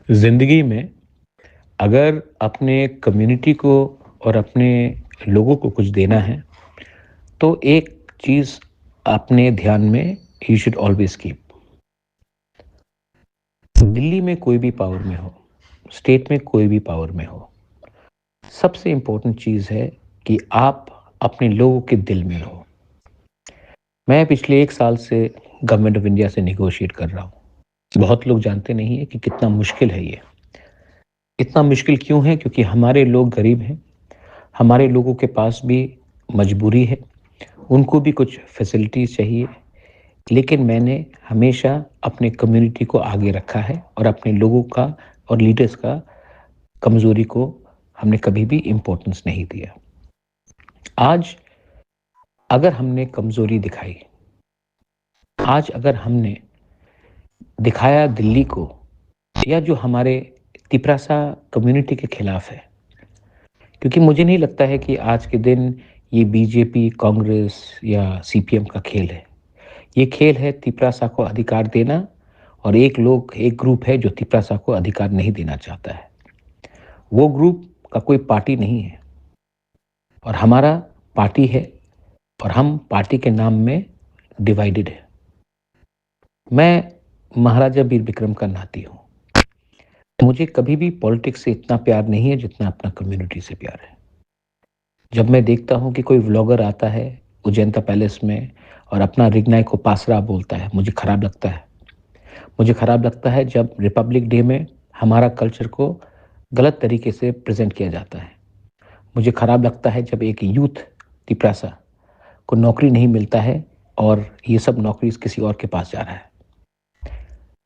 ज़िंदगी में अगर अपने कम्युनिटी को और अपने लोगों को कुछ देना है, तो एक चीज़ अपने ध्यान में you should always keep. Delhi में कोई भी पावर में हो, स्टेट में कोई भी पावर में हो, सबसे इम्पोर्टेंट चीज़ है कि आप अपने लोगों के दिल में रहो। मैं पिछले 1 साल से गवर्नमेंट ऑफ इंडिया से नेगोशिएट कर रहा हूँ। बहुत लोग जानते नहीं हैं कि कितना मुश्किल है ये। इतना मुश्किल क्यों है? क्योंकि हमारे लोग गरीब हैं, हमारे लोगों के पास भी मजबूरी है, उनको भी कुछ फैसिलिटीज़ चाहिए। लेकिन मैंने हमेशा अपने कम्युनिटी को आगे रखा है और अपने लोगों का और लीडर्स का कमज़ोरी को हमने कभी भी इम्पोर्टेंस नहीं दिया। आज अगर हमने कमज़ोरी दिखाई, आज अगर हमने दिखाया दिल्ली को या जो हमारे तिपरासा कम्युनिटी के खिलाफ है, क्योंकि मुझे नहीं लगता है कि आज के दिन ये बीजेपी, कांग्रेस या सीपीएम का खेल है। ये खेल है तिपरासा को अधिकार देना और एक ग्रुप है जो तिपरासा को अधिकार नहीं देना चाहता है। वो ग्रुप का कोई पार्टी नहीं है और हमारा पार्टी है और हम पार्टी के नाम में डिवाइडेड है। मैं महाराजा वीर विक्रम का नाती हूँ। मुझे कभी भी पॉलिटिक्स से इतना प्यार नहीं है जितना अपना कम्युनिटी से प्यार है। जब मैं देखता हूँ कि कोई व्लॉगर आता है उजैंता पैलेस में और अपना रिग्नाई को पासरा बोलता है, मुझे खराब लगता है। मुझे खराब लगता है जब रिपब्लिक डे में हमारा कल्चर को गलत तरीके से प्रेजेंट किया जाता है। मुझे खराब लगता है जब एक यूथ तिपरासा को नौकरी नहीं मिलता है और ये सब नौकरी किसी और के पास जा रहा है।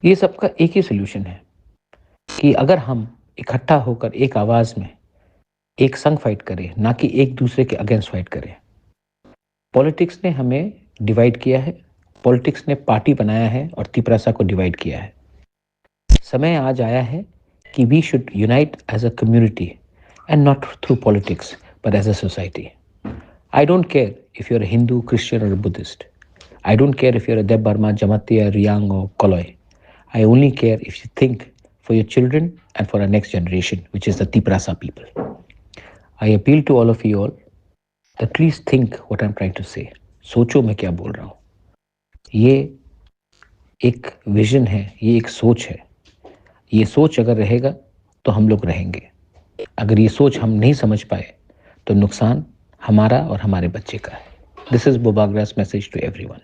ये सब का एक ही सॉल्यूशन है कि अगर हम इकट्ठा होकर एक आवाज़ में एक संग फाइट करें, ना कि एक दूसरे के अगेंस्ट फाइट करें। पॉलिटिक्स ने हमें डिवाइड किया है, पॉलिटिक्स ने पार्टी बनाया है और तिपरासा को डिवाइड किया है। समय आज आया है कि we should unite as a community and not through politics but as a society. I don't care if you're a Hindu, Christian, or a Buddhist. I don't care if you're a Deb Barma, Jamatia, Riyang, or Koloi. I only care if you think for your children and for our next generation, which is the Tiprasa people. I appeal to all of you all that please think what I'm trying to say. सोचो मैं क्या बोल रहा हूँ। ये एक vision है, ये एक सोच है। ये सोच अगर रहेगा तो हम लोग रहेंगे। अगर ये सोच हम नहीं समझ पाए तो नुकसान हमारा और हमारे बच्चे का है। दिस इज बोबाग्रास मैसेज टू एवरीवन।